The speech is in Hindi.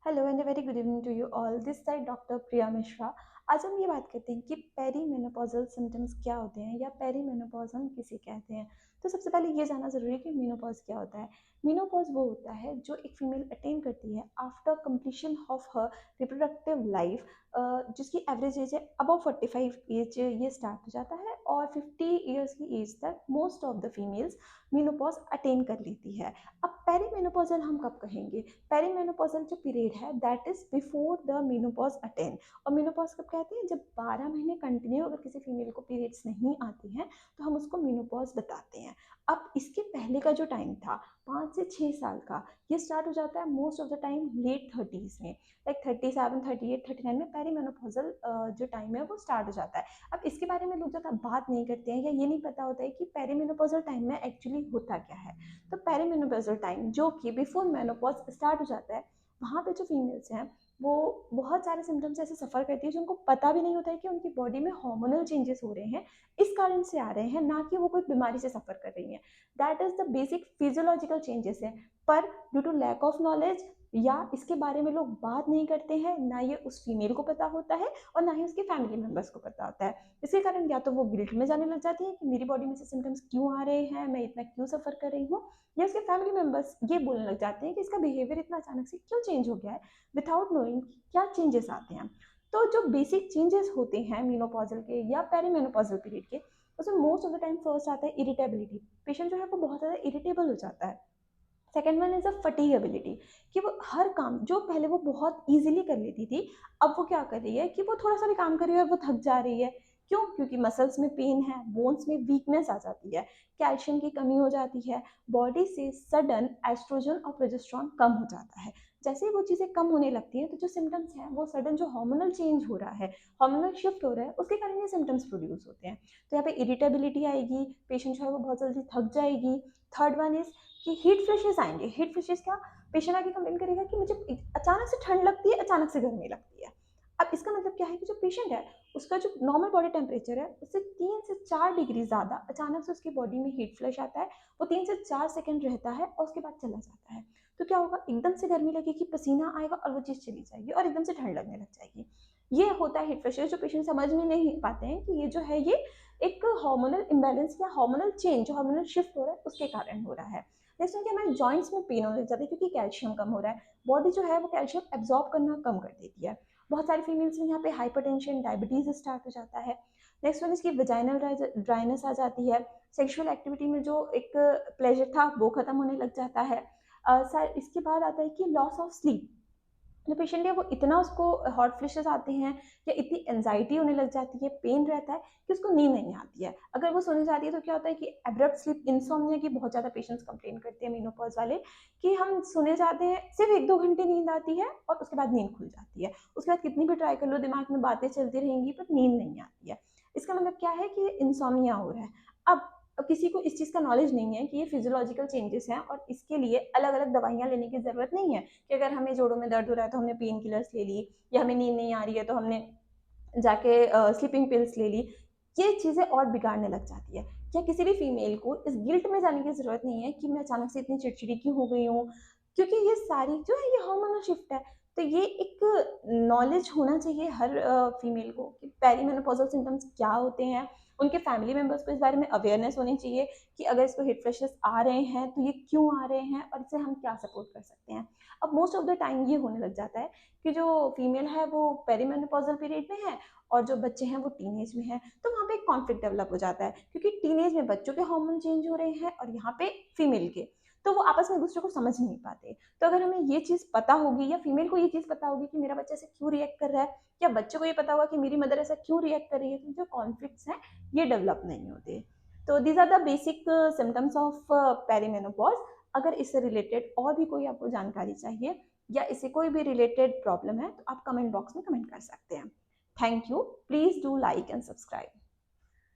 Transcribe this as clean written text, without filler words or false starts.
Hello and very good evening to you all. This side doctor Priya Mishra. आज हम ये बात करते हैं कि पेरीमेनोपॉजल सिम्टम्स क्या होते हैं या पेरीमेनोपॉज हम किसे कहते हैं। तो सबसे पहले ये जानना ज़रूरी है कि मेनोपॉज क्या होता है। मेनोपॉज वो होता है जो एक फीमेल अटेन करती है after completion of her reproductive life, जिसकी एवरेज एज है अबव 45 एज ये स्टार्ट हो जाता है और 50 ईयर्स की एज तक most of the females menopause attain कर लेती है। अब पेरीमेनोपॉजल हम कब कहेंगे? पेरीमेनोपॉजल जो पीरियड है that is before the menopause attain. और मेनोपॉज कब कहते हैं? जब 12 महीने कंटिन्यू अगर किसी फीमेल को पीरियड्स नहीं आती हैं तो हम उसको मेनोपॉज बताते हैं। अब इसके पहले का जो टाइम था 5 से 6 साल का, ये स्टार्ट हो जाता है most of the time late 30s में, लाइक 37, 38, 39 में पेरीमेनोपॉजल जो टाइम है वो स्टार्ट हो जाता है। अब इसके बारे में लोग ज़्यादा बात नहीं करते हैं या ये नहीं पता होता है कि पेरीमेनोपॉजल टाइम में एक्चुअली होता क्या है। तो पेरीमेनोपॉजल टाइम जो कि बिफोर मेनोपॉज स्टार्ट हो जाता है, वहाँ पे जो फीमेल्स हैं वो बहुत सारे सिम्टम्स ऐसे सफ़र करती है जो उनको पता भी नहीं होता है कि उनकी बॉडी में हार्मोनल चेंजेस हो रहे हैं, इस कारण से आ रहे हैं, ना कि वो कोई बीमारी से सफ़र कर रही हैं। That is the basic physiological changes है। पर due to lack of knowledge या इसके बारे में लोग बात नहीं करते हैं, ना ये उस फीमेल को पता होता है और ना ही उसके फैमिली मेम्बर्स को पता होता है। इसके कारण या तो वो गिल्ट में जाने लग जाती है कि मेरी बॉडी में से सिम्टम्स क्यों आ रहे हैं, मैं इतना क्यों सफ़र कर रही हूँ, या इसके फैमिली मेम्बर्स ये बोलने लग जाते हैं कि इसका बिहेवियर इतना अचानक से क्यों चेंज हो गया है, विदाउट नोइंग क्या चेंजेस आते हैं। तो जो बेसिक चेंजेस होते हैं मेनोपॉजल के या पेरीमेनोपॉजल पीरियड के, उसमें most of the time first आता है इरिटेबिलिटी। पेशेंट जो है वो बहुत ज़्यादा इरिटेबल हो जाता है। सेकेंड वन इज अ फटीगेबिलिटी, कि वो हर काम जो पहले वो बहुत इजीली कर लेती थी, अब वो क्या कर रही है कि वो थोड़ा सा भी काम कर रही है और वो थक जा रही है। क्यों? क्योंकि मसल्स में पेन है, बोन्स में वीकनेस आ जाती है, कैल्शियम की कमी हो जाती है, बॉडी से सडन एस्ट्रोजन और प्रोजेस्टेरॉन कम हो जाता है। जैसे ही वो चीज़ें कम होने लगती हैं तो जो सिम्टम्स हैं वो सडन जो हार्मोनल चेंज हो रहा है, हार्मोनल शिफ्ट हो रहा है, उसके कारण ये सिम्टम्स प्रोड्यूस होते हैं। तो यहाँ पे इरिटेबिलिटी आएगी, पेशेंट जो है वो बहुत जल्दी थक जाएगी। थर्ड वन इज कि हीट फ्लैशेस आएंगे। हीट फ्लैशेस क्या? पेशेंट आके कंप्लेन करेगा कि मुझे अचानक से ठंड लगती है, अचानक से गर्मी लगती है। अब इसका मतलब क्या है कि जो पेशेंट है उसका जो नॉर्मल बॉडी टेम्परेचर है उससे 3 से 4 डिग्री ज़्यादा अचानक से उसकी बॉडी में हीट फ्लैश आता है। वो 3 से 4 सेकेंड रहता है और उसके बाद चला जाता है। तो क्या होगा? एकदम से गर्मी लगेगी, पसीना आएगा और वो चीज़ चली जाएगी और एकदम से ठंड लगने लग जाएगी। ये होता है हीट फ्लैशेस, जो पेशेंट समझ में नहीं पाते हैं कि ये जो है ये एक हार्मोनल इम्बैलेंस या हार्मोनल चेंज, जो हार्मोनल शिफ्ट हो रहा है उसके कारण हो रहा है। नेक्स्ट क्या, हमारे जॉइंट्स में पेन होने लग जाता है क्योंकि कैल्शियम कम हो रहा है। बॉडी जो है वो कैल्शियम एब्जॉर्ब करना कम कर देती है। बहुत सारी फीमेल्स में यहाँ पे हाइपरटेंशन, डायबिटीज स्टार्ट हो जाता है। नेक्स्ट वन इसकी वेजाइनल ड्राइनेस आ जाती है। सेक्सुअल एक्टिविटी में जो एक प्लेजर था वो खत्म होने लग जाता है। सर इसके बाद आता है कि लॉस ऑफ स्लीप। जो पेशेंट है वो इतना उसको हॉट फ्लैशेस आते हैं या इतनी एंजाइटी होने लग जाती है, पेन रहता है कि उसको नींद नहीं आती है। अगर वो सोने जाती है तो क्या होता है कि एब्रप्ट स्लीप इंसोम्निया की बहुत ज़्यादा पेशेंट्स कंप्लेन करते हैं मेनोपॉज वाले, कि हम सोने जाते हैं, सिर्फ 1-2 घंटे नींद आती है और उसके बाद नींद खुल जाती है। उसके बाद कितनी भी ट्राई कर लो, दिमाग में बातें चलती रहेंगी पर नींद नहीं आती है। इसका मतलब क्या है कि इंसोम्निया हो रहा है। अब किसी को इस चीज़ का नॉलेज नहीं है कि ये फिजियोलॉजिकल चेंजेस हैं और इसके लिए अलग अलग दवाइयाँ लेने की ज़रूरत नहीं है कि अगर हमें जोड़ों में दर्द हो रहा है तो हमने पेन किलर्स ले ली, या हमें नींद नहीं आ रही है तो हमने जाके स्लीपिंग पिल्स ले ली। ये चीज़ें और बिगाड़ने लग जाती है। क्या किसी भी फीमेल को इस गिल्ट में जाने की ज़रूरत नहीं है कि मैं अचानक से इतनी चिड़चिड़ी क्यों हो गई हूँ, क्योंकि ये सारी जो है ये हार्मोनल शिफ्ट है। तो ये एक नॉलेज होना चाहिए हर फीमेल को कि पेरीमेनोपॉजल सिम्टम्स क्या होते हैं। उनके फैमिली मेंबर्स को इस बारे में अवेयरनेस होनी चाहिए कि अगर इसको हिट फ्लैशेस आ रहे हैं तो ये क्यों आ रहे हैं और इससे हम क्या सपोर्ट कर सकते हैं। अब मोस्ट ऑफ द टाइम ये होने लग जाता है कि जो फीमेल है वो पेरीमेनोपॉजल पीरियड में है और जो बच्चे हैं वो टीनेज में है, तो वहाँ पे एक कॉन्फ्लिक्ट डेवलप हो जाता है क्योंकि टीनेज में बच्चों के हार्मोन चेंज हो रहे हैं और यहाँ पे फीमेल के, तो वो आपस में एक दूसरे को समझ नहीं पाते। तो अगर हमें ये चीज़ पता होगी या फीमेल को ये चीज़ पता होगी कि मेरा बच्चा ऐसे क्यों रिएक्ट कर रहा है, या बच्चे को ये पता होगा कि मेरी मदर ऐसा क्यों रिएक्ट कर रही है, तो जो कॉन्फ्लिक्ट्स हैं ये डेवलप नहीं होते। तो these are the basic symptoms of perimenopause. अगर इससे रिलेटेड और भी कोई आपको जानकारी चाहिए या इससे कोई भी रिलेटेड प्रॉब्लम है तो आप कमेंट बॉक्स में कमेंट कर सकते हैं। Thank you. Please do like and subscribe.